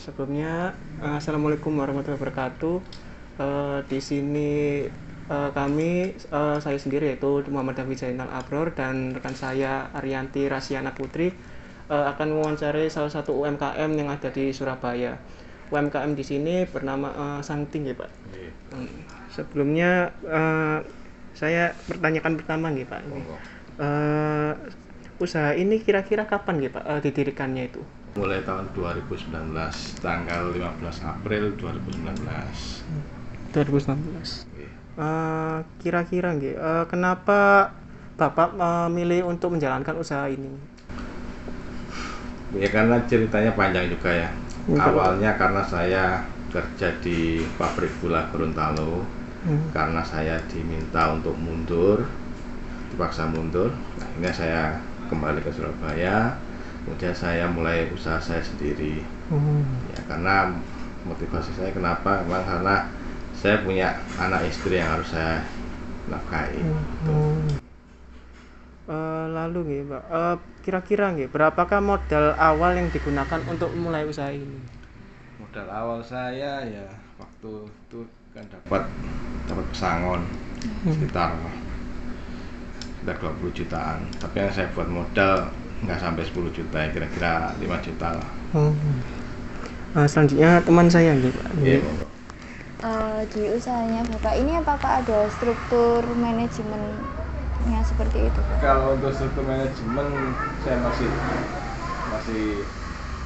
Sebelumnya, Assalamualaikum warahmatullahi wabarakatuh. Di sini saya sendiri yaitu Muhammad David Zainal Abror dan rekan saya Ariyanti Rasyana Putri akan mewawancarai salah satu UMKM yang ada di Surabaya. UMKM di sini bernama Sangting ya Pak. Sebelumnya saya pertanyakan pertama nih Pak. Uh, Usaha ini kira-kira kapan ya Pak didirikannya itu? Mulai tahun 2019, tanggal 15 April 2019. 2019. Kira-kira kenapa Bapak memilih untuk menjalankan usaha ini? Ya karena ceritanya panjang juga ya. Awalnya karena saya kerja di pabrik gula Gorontalo, karena saya diminta untuk mundur, dipaksa mundur. Akhirnya saya kembali ke Surabaya. Kemudian saya mulai usaha saya sendiri. Ya karena motivasi saya kenapa? Memang karena saya punya anak istri yang harus saya nafkahi. Lalu Pak, kira-kira berapakah modal awal yang digunakan untuk mulai usaha ini? Modal awal saya ya waktu itu kan dapat pesangon sekitar 20 jutaan. Tapi yang saya buat modal nggak sampai 10 juta ya, kira-kira 5 juta lah. Selanjutnya teman saya Pak. Di usahanya Bapak ini apakah ada struktur manajemennya seperti itu Pak? Kalau untuk struktur manajemen saya masih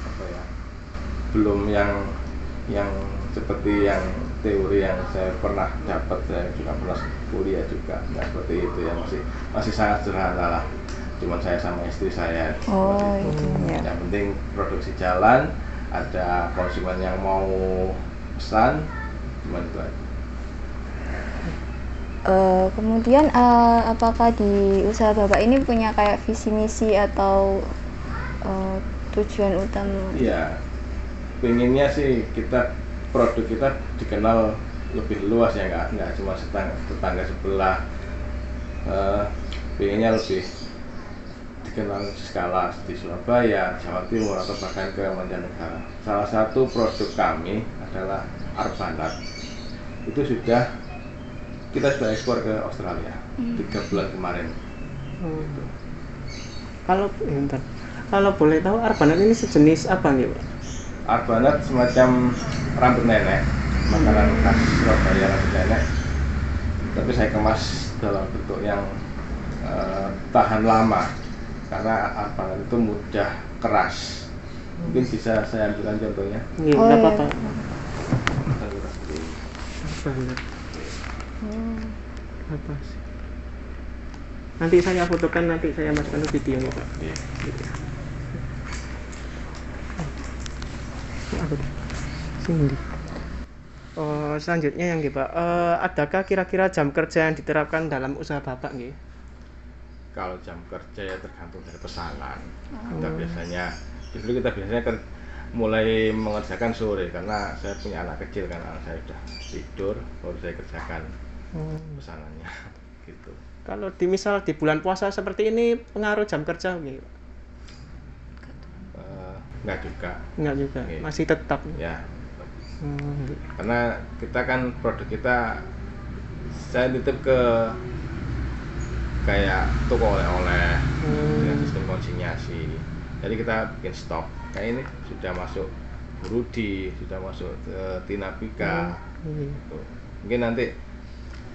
apa ya, belum yang seperti yang teori yang saya pernah dapat. Saya juga pernah kuliah juga nggak seperti itu ya, masih sangat sederhana lah. Cuman saya sama istri saya. Itu ya. Yang penting produksi jalan, ada konsumen yang mau pesan, cuman itu aja. Kemudian apakah di usaha Bapak ini punya kayak visi misi atau tujuan utama? Iya, pengennya sih produk kita dikenal lebih luas ya, nggak cuma tetangga sebelah. Pengennya lebih dikenal skala di Surabaya, Jawa Timur, atau bahkan ke mancanegara. Salah satu produk kami adalah Arbanat. Itu kita sudah ekspor ke Australia 3 bulan kemarin. Kalau boleh tahu Arbanat ini sejenis apa nih Pak? Arbanat semacam rambut nenek, makanan khas Surabaya, rambut nenek. Tapi saya kemas dalam bentuk yang tahan lama, karena Arbanat itu mudah keras. Mungkin bisa saya ambilkan contohnya. Iya, nggak apa-apa. Arbanat. Apa sih? Nanti saya fotokan, nanti saya masukkan ke videonya Pak. Sini. Selanjutnya yang Pak, adakah kira-kira jam kerja yang diterapkan dalam usaha Bapak nggih? Kalau jam kerja ya tergantung dari pesanan. Kita biasanya mulai mengerjakan sore, karena saya punya anak kecil, kan anak saya sudah tidur, baru saya kerjakan pesanannya gitu. Kalau misal di bulan puasa seperti ini pengaruh jam kerja nggih? Enggak juga. Enggak juga, Okay. Masih tetap Ya. Karena kita kan produk kita, saya titip ke kayak toko oleh-oleh dengan sistem konsinyasi. Jadi kita bikin stok. Kayak ini sudah masuk Burudi, sudah masuk Tinapika. Gitu. Mungkin nanti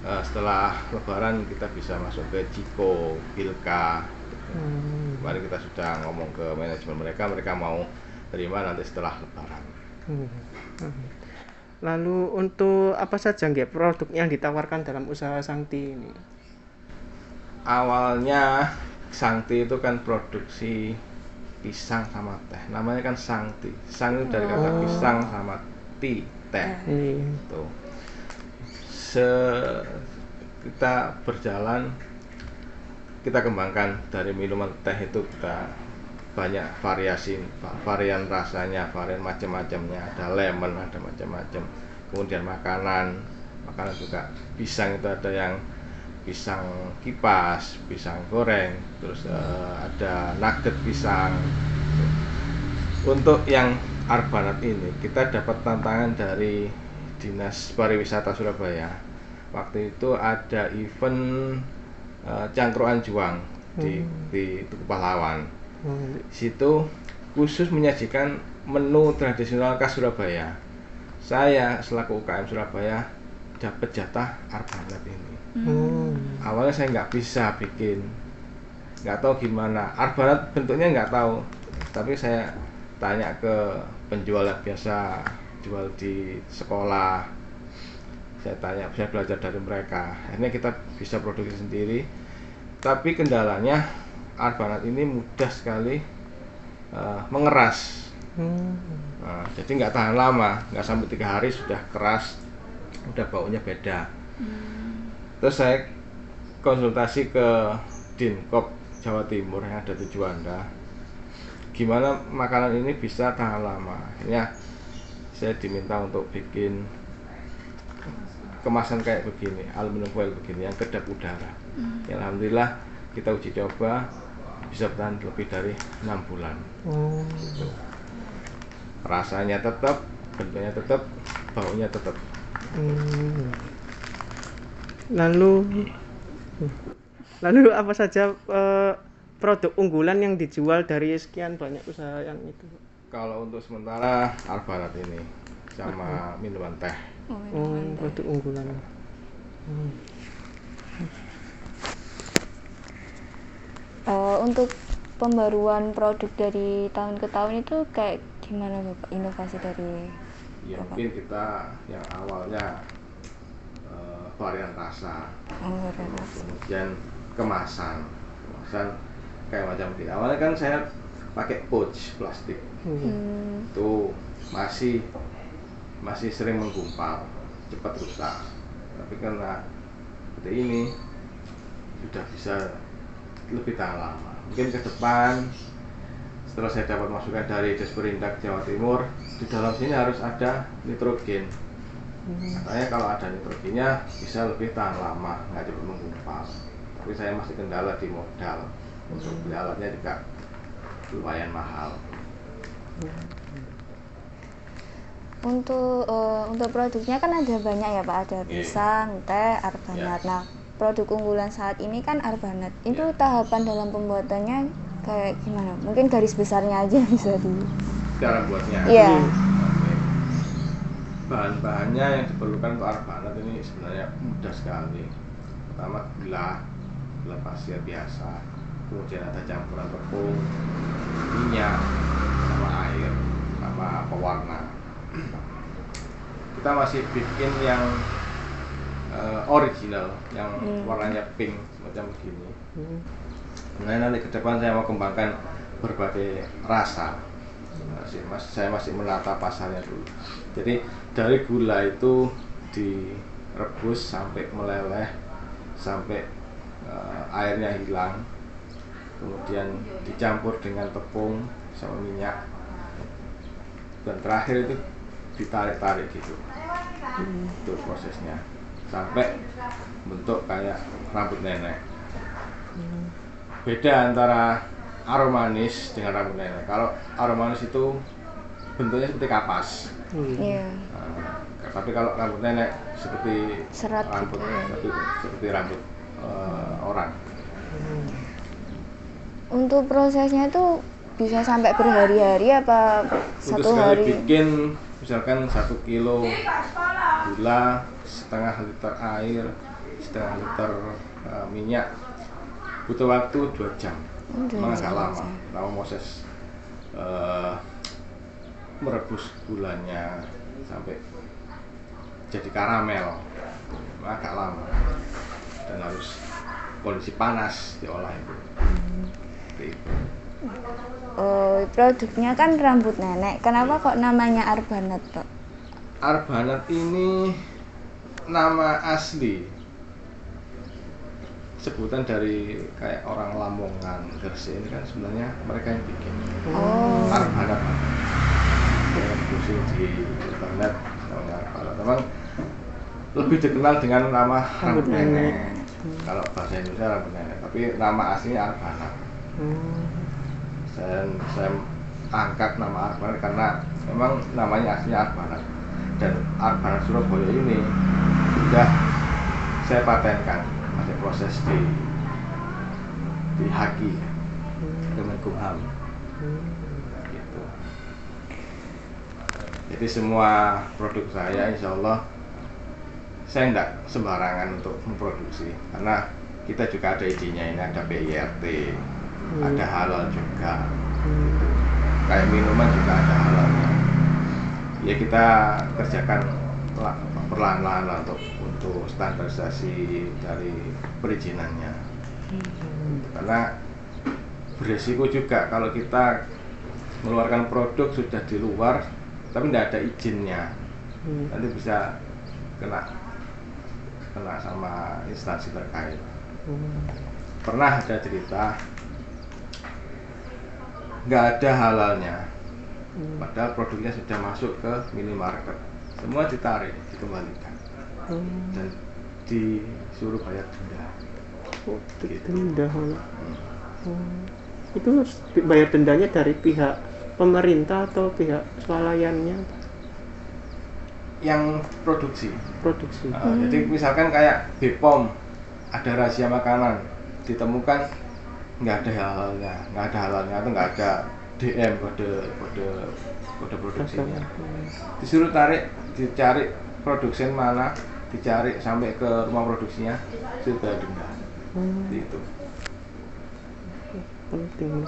setelah Lebaran kita bisa masuk ke Ciko, Pilka. Kemarin kita sudah ngomong ke manajemen mereka mau terima nanti setelah Lebaran. Lalu untuk apa saja produk yang ditawarkan dalam usaha Sangti ini? Awalnya Sangti itu kan produksi pisang sama teh, namanya kan Sangti. Sang itu dari kata pisang sama teh. Tuh. Kita berjalan, kita kembangkan dari minuman teh itu kita banyak varian rasanya, varian macam-macamnya, ada lemon, ada macam-macam. Kemudian makanan juga pisang itu ada yang pisang kipas, pisang goreng, terus ada nugget pisang. Untuk yang Arbanat ini kita dapat tantangan dari Dinas Pariwisata Surabaya. Waktu itu ada event cangkruan juang di Tugu Pahlawan. Situ khusus menyajikan menu tradisional khas Surabaya. Saya selaku UKM Surabaya dapat jatah Arbanat ini. Awalnya saya nggak bisa bikin, nggak tahu gimana. Arbanat bentuknya nggak tahu, tapi saya tanya ke penjual yang biasa jual di sekolah. Saya tanya, saya belajar dari mereka. Akhirnya kita bisa produksi sendiri. Tapi kendalanya Arbanat ini mudah sekali mengeras. Nah, jadi nggak tahan lama, nggak sampai 3 hari sudah keras, udah baunya beda. Terus saya konsultasi ke Dinkop Jawa Timur yang ada di Juanda, gimana makanan ini bisa tahan lama. Akhirnya saya diminta untuk bikin kemasan kayak begini, aluminium foil begini yang kedap udara. Ya, alhamdulillah kita uji coba bisa bertahan lebih dari 6 bulan. Gitu. Rasanya tetap, bentuknya tetap, baunya tetap. Lalu apa saja produk unggulan yang dijual dari sekian banyak usaha yang itu? Kalau untuk sementara Arbanat ini sama minuman teh. Produk unggulan. Untuk pembaruan produk dari tahun ke tahun itu kayak gimana Bapak, inovasi dari Ya Bapak? mungkin kita yang awalnya varian rasa, kemudian kemasan kayak macam ini. Awalnya kan saya pakai pouch plastik, itu masih sering menggumpal, cepat rusak. Tapi karena seperti ini sudah bisa lebih tahan lama. Mungkin ke depan setelah saya dapat masukan dari Desperindak Jawa Timur, di dalam sini harus ada nitrogen. Katanya kalau ada nitrogennya bisa lebih tahan lama, nggak cepat menggumpal. Tapi saya masih kendala di modal, untuk beli alatnya juga lumayan mahal. Untuk produknya kan ada banyak ya Pak, ada pisang, teh, Arbanat. Nah, produk unggulan saat ini kan Arbanat. Itu tahapan dalam pembuatannya kayak gimana? Mungkin garis besarnya aja bisa di. Cara buatnya. Iya. Bahan-bahannya yang diperlukan untuk Arbanat ini sebenarnya mudah sekali. Pertama gula pasir biasa, kemudian ada campuran tepung, minyak, sama air, sama pewarna. Kita masih bikin yang original, yang warnanya pink semacam begini. Nah, nanti ke depan saya mau kembangkan berbagai rasa. Saya masih menata pasarnya dulu. Jadi dari gula itu direbus sampai meleleh, sampai airnya hilang, kemudian dicampur dengan tepung sama minyak, dan terakhir itu ditarik-tarik gitu. Itu prosesnya sampai bentuk kayak rambut nenek. Beda antara aromanis dengan rambut nenek. Kalau aromanis itu bentuknya seperti kapas. Tapi kalau rambut nenek seperti serat rambut, gitu. seperti rambut orang. Untuk prosesnya itu bisa sampai berhari-hari apa Untuk satu hari? bikin misalkan 1 kilo gula, setengah liter air, setengah liter minyak, butuh waktu 2 jam. Memang agak lama proses merebus gulanya sampai jadi karamel, agak lama dan harus kondisi panas diolah itu. Produknya kan rambut nenek. Kenapa kok namanya Arbanat, Pak? Arbanat ini nama asli, sebutan dari kayak orang Lamongan, Gresik ini kan sebenarnya mereka yang bikin. Arbanat. Yang pusing di internet namanya Arbanat. Memang lebih dikenal dengan nama rambut nenek. Kalau bahasa Indonesia rambut nenek, tapi nama aslinya Arbanat. Saya angkat nama Arbanat karena memang namanya aslinya Arbanat, dan Arbanat Surabaya ini sudah saya patenkan, masih proses di Haki Kemenkumham gitu. Jadi semua produk saya insya Allah saya tidak sembarangan untuk memproduksi, karena kita juga ada izinnya, ini ada PIRT, ada halal juga. Kayak minuman juga ada halalnya. Ya kita kerjakan perlahan-lahan lah untuk standarisasi dari perizinannya. Karena beresiko juga kalau kita mengeluarkan produk sudah di luar tapi tidak ada izinnya, nanti bisa kena sama instansi terkait. Pernah ada cerita nggak ada halalnya, padahal produknya sudah masuk ke minimarket, semua ditarik, dikembalikan, dan disuruh bayar denda. Denda. Itu bayar dendanya dari pihak pemerintah atau pihak swalayannya? Yang produksi. Jadi misalkan kayak BPOM, ada rahasia makanan, ditemukan nggak ada halalnya atau nggak ada DM kode produksinya, disuruh dicari produsen mana, dicari sampai ke rumah produksinya, sudah bayar denda. Itu penting.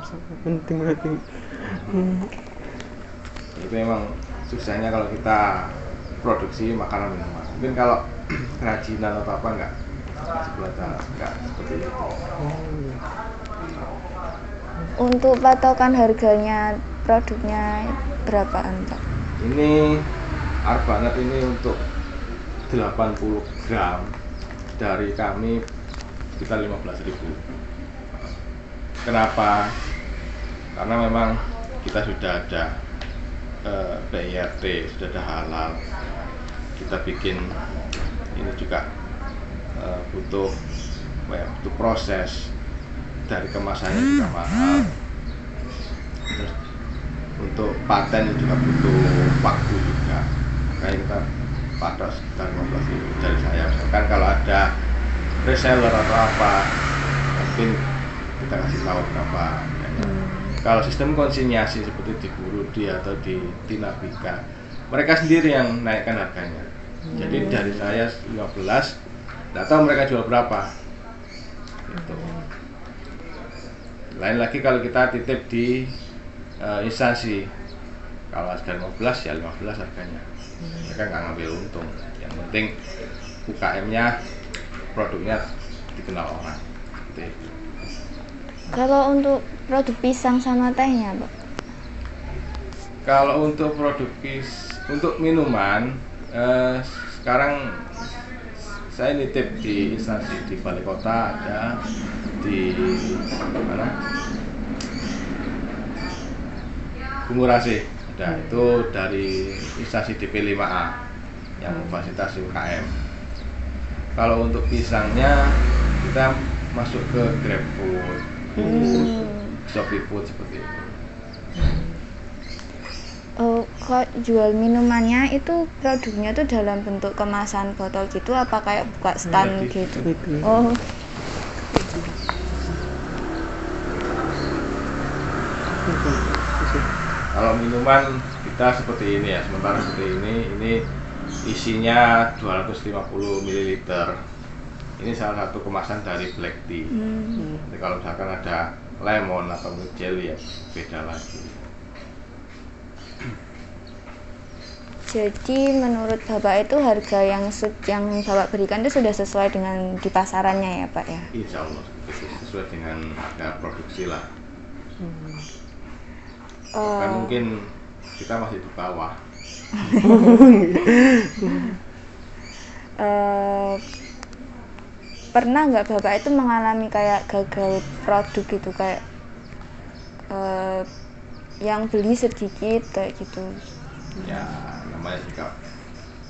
Itu memang susahnya kalau kita produksi makanan minuman. Mungkin kalau kerajinan atau apa enggak seperti itu. Untuk patokan harganya produknya berapaan, Pak? Ini Arbanat ini untuk 80 gram dari kami kita 15.000. Kenapa? Karena memang kita sudah ada PIRT, sudah ada halal. Kita bikin ini juga butuh proses, dari kemasannya juga mahal. Terus untuk paten juga butuh waktu juga. Kayak kita patok sekitar 15.000 dari saya. Misalkan kalau ada reseller atau apa, mungkin kita kasih tahu berapa. Kalau sistem konsinyasi seperti di Burudi atau di Tinabika, mereka sendiri yang naikkan harganya. Jadi dari saya 15, nggak tahu mereka jual berapa. Gitu. Lain lagi kalau kita titip di instansi, kalau harga 15 ya 15 harganya. Mereka nggak ngambil untung. Yang penting UKM-nya, produknya dikenal orang. Gitu. Kalau untuk produk pisang sama tehnya, Pak? Kalau untuk untuk minuman, sekarang saya nitip di instansi di Balai Kota, ada di mana? Bungurasi ada, itu dari instansi DP 5A yang memfasilitasi UKM. Kalau untuk pisangnya kita masuk ke GrabFood, Shopee Food seperti itu. Kok jual minumannya itu produknya tuh dalam bentuk kemasan botol gitu, apa kayak buka stand gitu? Oh. Kalau minuman kita seperti ini ya, sementara seperti ini isinya 250 ml. Ini salah satu kemasan dari black tea. Jadi kalau misalkan ada lemon atau jelly ya beda lagi. Jadi menurut Bapak itu harga yang Bapak berikan itu sudah sesuai dengan di pasarannya ya, Pak ya? Insya Allah sesuai dengan harga produksi lah. Kan mungkin kita masih di bawah. Pernah nggak Bapak itu mengalami kayak gagal produk gitu, kayak yang beli sedikit kayak gitu? Ya namanya juga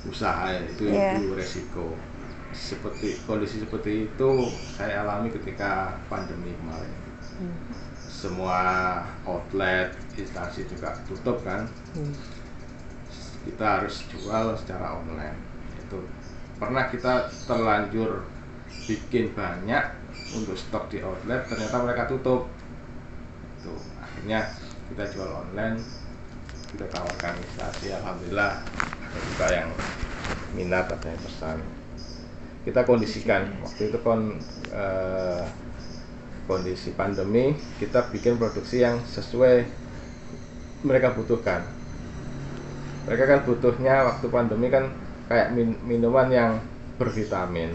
usaha ya, itu resiko. Kondisi seperti itu saya alami ketika pandemi kemarin. semua outlet instansi juga tutup kan, kita harus jual secara online. Itu pernah kita terlanjur bikin banyak untuk stok di outlet, ternyata mereka tutup. Itu akhirnya kita jual online, kita tawarkan instansi. Alhamdulillah ada juga yang minat, ada yang pesan. Kita kondisikan waktu itu kondisi pandemi, kita bikin produksi yang sesuai mereka butuhkan. Mereka kan butuhnya waktu pandemi kan kayak minuman yang bervitamin,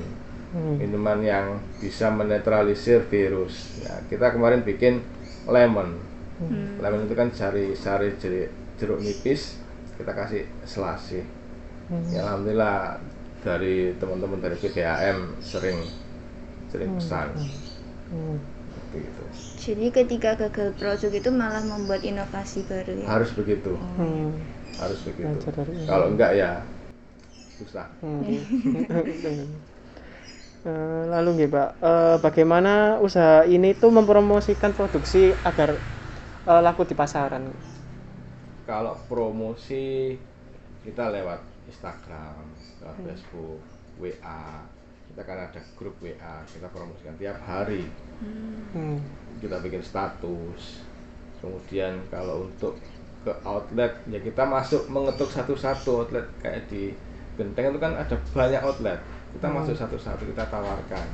minuman yang bisa menetralisir virus. Ya, kita kemarin bikin lemon. Lemon itu kan sari jeruk nipis, kita kasih selasi. Ya, alhamdulillah dari teman-teman dari PDAM sering pesan. Gitu. Jadi ketika gagal produk itu malah membuat inovasi baru ya? Harus begitu. Harus begitu. Kalau enggak ya susah. Lalu nggih Pak, bagaimana usaha ini tuh mempromosikan produksi agar laku di pasaran? Kalau promosi kita lewat Instagram, lewat Facebook, WA. Kita kan ada grup WA, kita promosikan tiap hari. Kita bikin status. Kemudian kalau untuk ke outlet ya kita masuk mengetuk satu-satu outlet, kayak di Genteng itu kan ada banyak outlet. Kita masuk satu-satu, kita tawarkan.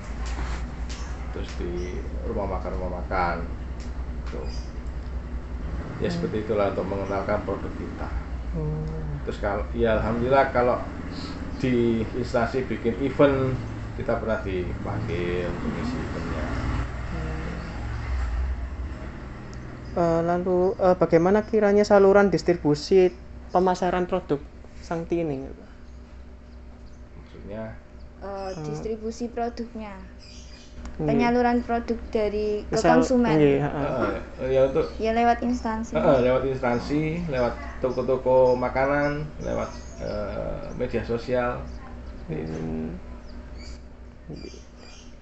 Terus di rumah makan tuh. Ya seperti itulah untuk mengenalkan produk kita. Terus kalau ya alhamdulillah kalau di instansi bikin event, kita pernah dipanggil untuk ngisi eventnya. Lalu bagaimana kiranya saluran distribusi pemasaran produk Sangti ini? Maksudnya distribusi produknya, penyaluran produk dari ke Misal, konsumen. ya untuk Ya lewat instansi. lewat instansi, lewat toko-toko makanan, lewat media sosial.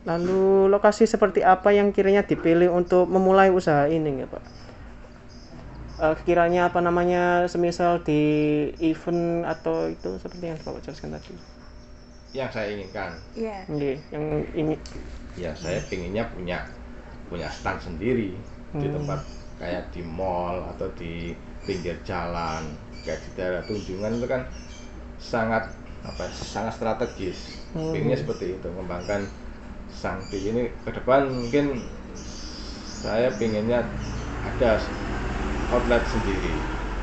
Lalu lokasi seperti apa yang kiranya dipilih untuk memulai usaha ini ya Pak? Kiranya apa namanya, semisal di event atau itu seperti yang Bapak jelaskan tadi? Yang saya inginkan. Iya. Yang ini. Ya saya pinginnya punya stand sendiri di tempat kayak di mall atau di pinggir jalan, kayak di daerah Tunjungan itu kan sangat strategis. Pinginnya seperti itu, mengembangkan Sangti ini ke depan. Mungkin saya pinginnya ada outlet sendiri.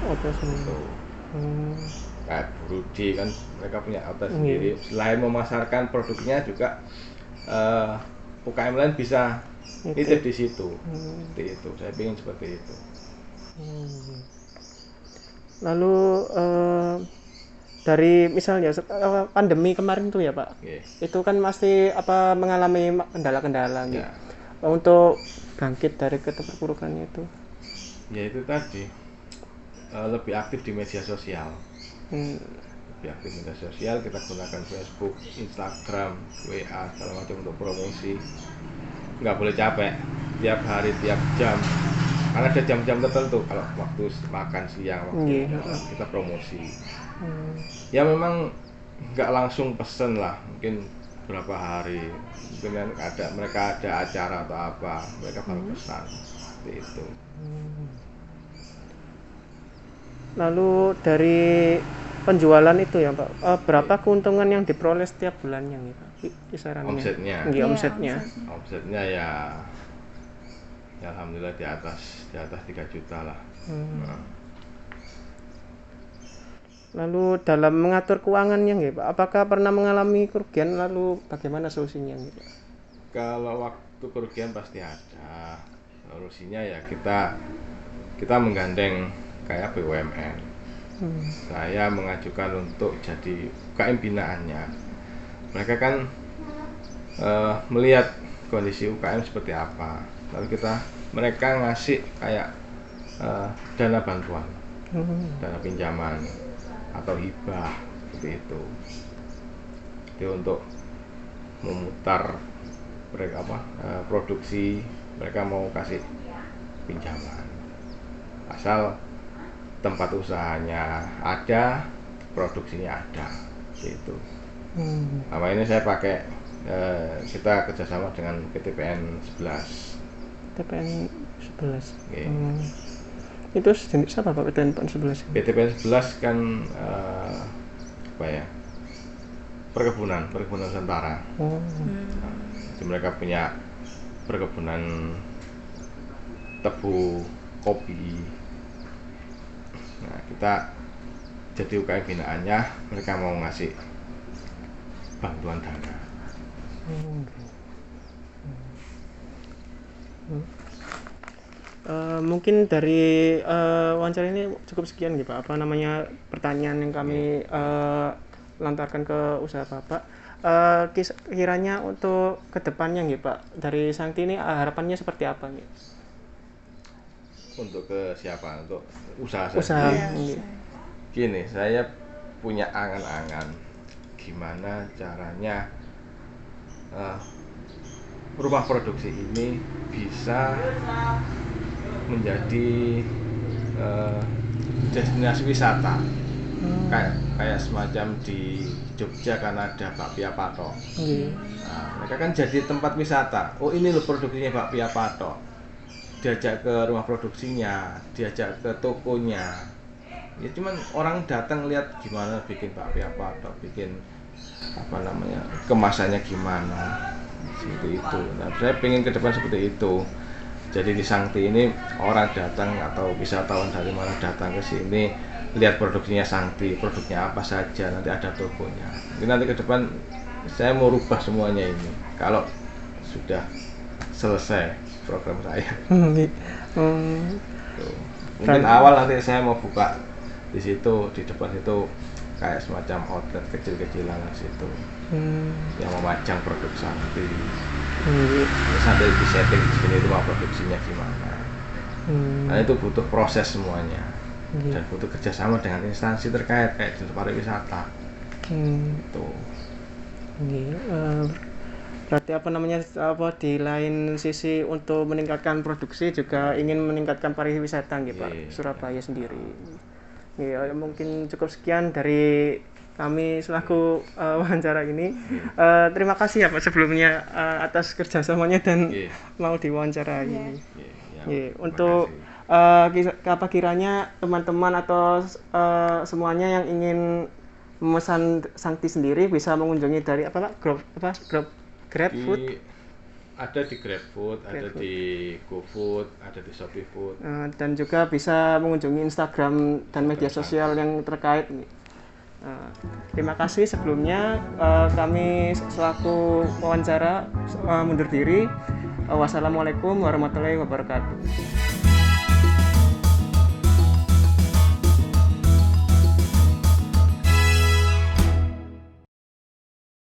Outlet sendiri. Kayak Burudi kan mereka punya outlet sendiri. Selain memasarkan produknya juga UKM lain bisa nitip di situ. Seperti itu. Saya ingin seperti itu. Lalu dari misalnya pandemi kemarin tuh ya Pak, itu kan pasti mengalami kendala-kendala gitu. Untuk bangkit dari keterpurukannya itu. Ya itu tadi lebih aktif di media sosial. Lebih aktif media sosial, kita gunakan Facebook, Instagram, WA segala macam untuk promosi. Nggak boleh capek, tiap hari, tiap jam. Karena ada jam-jam tertentu, kalau waktu makan siang, kita promosi. Ya memang nggak langsung pesen lah, mungkin berapa hari, mungkin mereka ada acara atau apa, mereka baru pesan, seperti itu. Lalu dari penjualan itu ya Pak, berapa keuntungan yang diperoleh setiap bulannya nih Pak? Kisarannya? Omsetnya? Iya, omsetnya. Omsetnya ya alhamdulillah di atas 3 juta lah. Lalu dalam mengatur keuangannya nggih Pak, apakah pernah mengalami kerugian, lalu bagaimana solusinya nih Pak? Kalau waktu kerugian pasti ada. Solusinya ya kita menggandeng kayak BUMN. Saya mengajukan untuk jadi UKM binaannya. Mereka kan melihat kondisi UKM seperti apa, lalu mereka ngasih kayak dana bantuan, dana pinjaman atau hibah seperti itu. Jadi untuk memutar mereka produksi, mereka mau kasih pinjaman. Asal tempat usahanya ada, produksinya ada, gitu. Sama ini saya pakai, kita kerjasama dengan PTPN 11. TPN 11. Okay. Itu jenis apa Pak PTPN 11? PTPN 11 kan apa ya? Perkebunan Nusantara. Jadi mereka punya perkebunan tebu, kopi. Nah, kita jadi UKM binaannya, mereka mau ngasih bantuan dana. Mungkin dari wawancara ini cukup sekian gitu Pak. Apa namanya pertanyaan yang kami lantarkan ke usaha Bapak. Kiranya untuk kedepannya gitu Pak, dari Sangti ini harapannya seperti apa nih? Untuk ke siapa? Untuk usaha Usaha. sendiri. Gini, saya punya angan-angan gimana caranya rumah produksi ini bisa menjadi destinasi wisata. Kayak semacam di Jogja kan ada Bakpia Patok. Nah, mereka kan jadi tempat wisata. Oh, ini loh produksinya Bakpia Patok. Diajak ke rumah produksinya, diajak ke tokonya. Ya cuman orang datang lihat gimana bikin Bakpia Patok, bikin apa namanya, kemasannya gimana. Seperti itu. Nah, saya pengen ke depan seperti itu. Jadi di Sangti ini orang datang atau wisatawan dari mana datang ke sini, lihat produksinya Sangti, produknya apa saja, nanti ada tokonya. Jadi nanti ke depan saya mau rubah semuanya ini kalau sudah selesai program saya. Mungkin awal nanti saya mau buka di situ, di depan situ kayak semacam outlet kecil-kecilan di situ, yang memajang produk Sangti. Sambil di setting di sini rumah produksinya gimana. Nah, itu butuh proses semuanya. Dan butuh kerjasama dengan instansi terkait kayak di pariwisata. Itu. Berarti apa namanya, di lain sisi untuk meningkatkan produksi juga ingin meningkatkan pariwisata gitu Pak, Surabaya sendiri. Mungkin cukup sekian dari kami selaku wawancara ini. Terima kasih ya Pak sebelumnya atas kerjasamanya dan mau diwawancarai. Untuk apa kiranya teman-teman atau semuanya yang ingin memesan Sangti sendiri bisa mengunjungi dari apa Pak? GrabFood. Ada di GrabFood, ada di GoFood, ada di Shopee Food. Dan juga bisa mengunjungi Instagram dan media sosial yang terkait. Terima kasih sebelumnya. Kami selaku wawancara mundur diri. Wassalamualaikum warahmatullahi wabarakatuh.